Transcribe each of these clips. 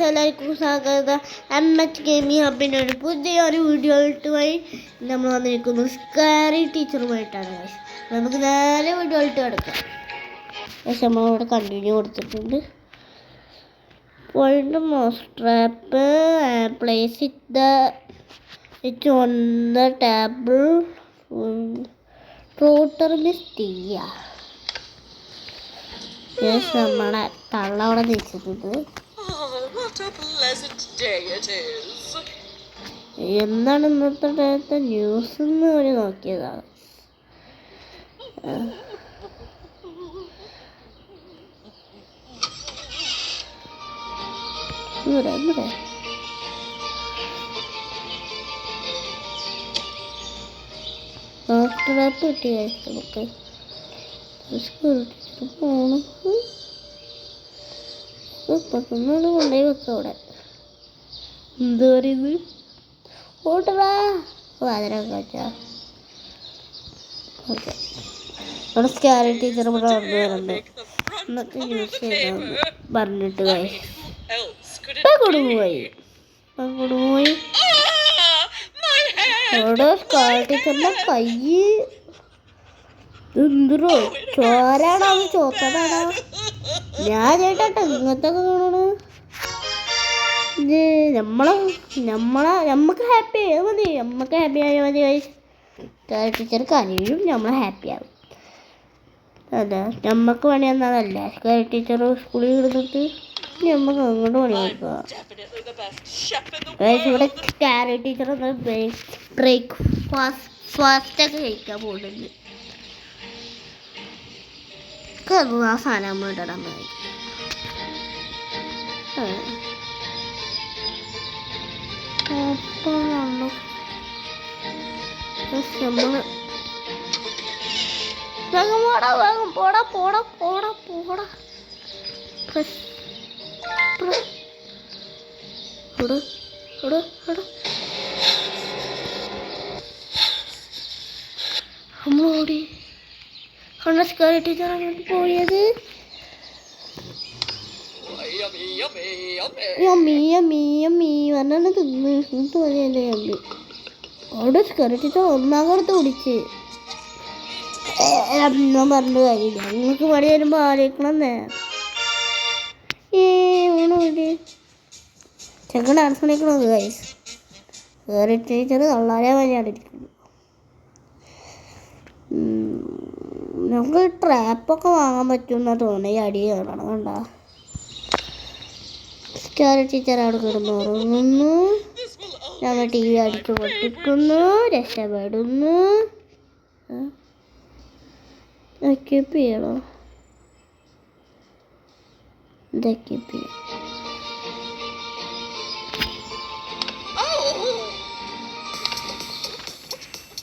എല്ലാവർക്കും സ്വാഗതം. MH gaming ഹബിൻ്റെ ഒരു പുതിയൊരു വീഡിയോയിട്ട് പോയി നമ്മൾ വന്നിരിക്കുന്നു സ്കാരി ടീച്ചറുമായിട്ടാണ്. നമുക്ക് നേരെ വീഡിയോയിട്ട് കിടക്കാം. പക്ഷെ നമ്മളിവിടെ കണ്ടിന്യൂ കൊടുത്തിട്ടുണ്ട്. Point mouse trap place it on the table router miss ചെയ്യുക. നമ്മളെ തള്ള അവിടെ നിൽക്കുന്നത് എന്താണ് ഇന്നത്തെ ന്യൂസ് എന്ന് ഒരു നോക്കിയതാണ്. കിട്ടി നമുക്ക് പോണം. പെട്ടെന്ന് കൊണ്ടുപോയി വെക്കാം അവിടെ. എന്താ പറയുന്നത്? ഓട്ടറാ അതിനൊക്കെ വെച്ചാ ഓക്കെ. അവിടെ സ്കാരി ടീച്ചർ ഇവിടെ വന്നു വരുന്നുണ്ട്. എന്നൊക്കെ യൂസ് ചെയ്താന്ന് പറഞ്ഞിട്ട് കൊടുപോയി അവിടെ സ്കാരി ടീച്ചറിന്റെ കൈ എന്തോ ചോരാണോ അത് ചോത്തതാണോ? ഞാൻ ചേട്ടാ ഇങ്ങനത്തെ കാണണ്. നമ്മക്ക് ഹാപ്പി ആയാൽ മതി. നമ്മക്ക് ഹാപ്പി ആയാൽ മതി. ടീച്ചർ കരയും, നമ്മൾ ഹാപ്പി ആവും. അതെ, നമ്മക്ക് പണി എന്നതല്ല. ടീച്ചർ സ്കൂളിൽ കിടന്നിട്ട് നമ്മക്ക് അങ്ങോട്ട് പണി കൊടുക്കുക. ഇവിടെ സ്കാരി ടീച്ചർ ബ്രേക്ക് ഫാസ്റ്റൊക്കെ കഴിക്കാൻ പോകുന്നുണ്ട്. ആ സാധനം നമ്മൾ ഇടാൻ മതി. വേഗം പോടാ നമ്മളോടി സ്കാരി ടീച്ചർ അങ്ങോട്ട് പോയത്. പറഞ്ഞാണ് തിന്ന് മതിയല്ലേ അമ്മി. അവിടെ സ്കാരി ടീച്ചർ ഒന്നാമത് ഓടിച്ച് അമ്മ പറഞ്ഞ കാര്യമില്ല. നിങ്ങൾക്ക് പണി വരുമ്പോൾ ആലോചിക്കണമെന്നേ. ചെക്കൻ ഡാൻസ് കളിക്കണത് ഗൈസ്. സ്കാരി ടീച്ചർ തള്ളാരെ മതിയാണ് ഇരിക്കുന്നത്. നമുക്ക് ട്രാപ്പൊക്കെ വാങ്ങാൻ പറ്റുമെന്നാ തോന്നുന്നു. ഈ അടി കയറണം കണ്ട. സ്കാരി ടീച്ചർ അവിടെ കിടന്ന് ഉറങ്ങുന്നു. ഞങ്ങൾ TV അടിച്ചു പൊട്ടിക്കുന്നു. രക്ഷപ്പെടുന്നു. എക്യൂപ്പ് ചെയ്യണോ? എക്യൂപ്പ് ചെയ്യാം.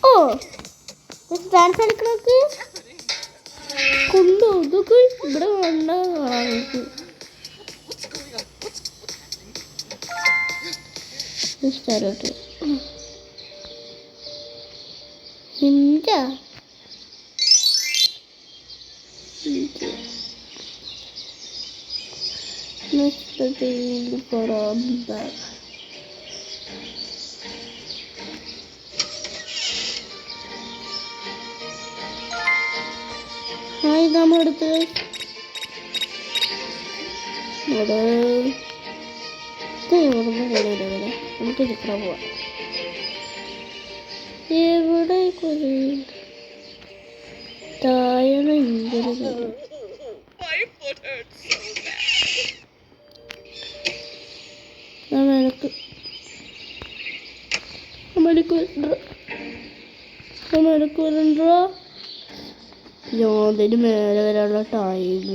ഓ ഡാൻസ് കളിക്കണക്ക് കൊണ്ടോ ഇതൊക്കെ ഇവിടെ വേണ്ട. നമ്മളെടുത്ത് നമുക്ക് ചിത്രം പോവാം. എവിടെ താഴെ അമ്മ യോതിന് മേലെ വരാനുള്ള ടൈം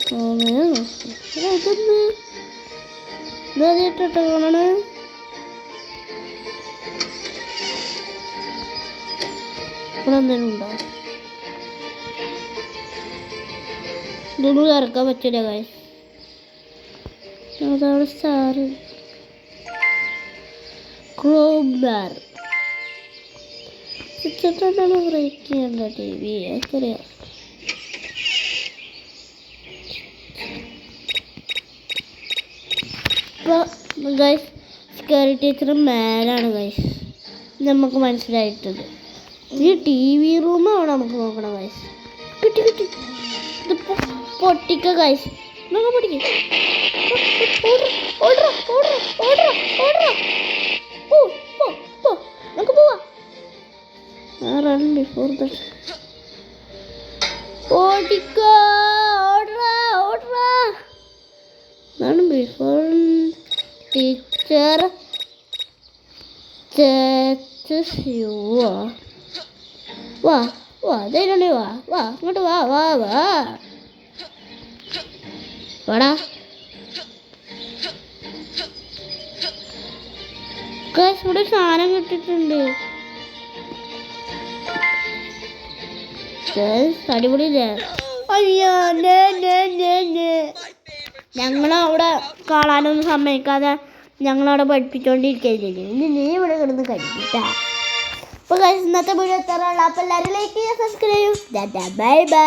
സമയം അതൊന്ന് ഇതാദ്യമായിട്ടോ കാണണേ. ഇവിടെ എന്തെങ്കിലും ഉണ്ടോ? ഇതൊന്നും ഇറക്കാൻ പറ്റില്ല കാര്യം. അതാണ് സ്റ്റാർ ക്രോംബാർ ചിത്രത്താണ് ബ്രേക്ക് ചെയ്യേണ്ട TV. എനിക്കറിയാം. ഇപ്പോൾ ഗൈസ് സ്കേറി ടീച്ചർ മേലാണ് ഗൈസ് നമുക്ക് മനസ്സിലായിട്ടത്. ഈ ടി വി റൂമാണ് നമുക്ക് നോക്കണം ഗൈസ്. കിട്ടി ഇതിപ്പോൾ പൊട്ടിക്ക ഗൈസ്. നമുക്ക് പൊട്ടിക്കും. നമുക്ക് പോവാം. Run before that. ഓടിക്കോ, ഓടറാ. റൺ ബിഫോർ ടീച്ചർ വാ ധൈര്യമുണ്ട്. വാ ഇങ്ങോട്ട് വാടാ. ഇവിടെ സാധനം കിട്ടിയിട്ടുണ്ട്. അടിപൊളിയില്ലേ? അയ്യോ ഞങ്ങളവിടെ കാണാനൊന്നും സമ്മതിക്കാതെ ഞങ്ങളവിടെ പഠിപ്പിച്ചോണ്ടിരിക്കുകയില്ലേ. നീ ഇവിടെ കിടന്ന് കഴിക്കിട്ടാ. അപ്പോൾ ഇന്നത്തെ വീഡിയോ എത്താറുള്ള. അപ്പോൾ എല്ലാവരും ലൈക്ക് ചെയ്യുക, സബ്സ്ക്രൈബ് ചെയ്യും. ബൈ.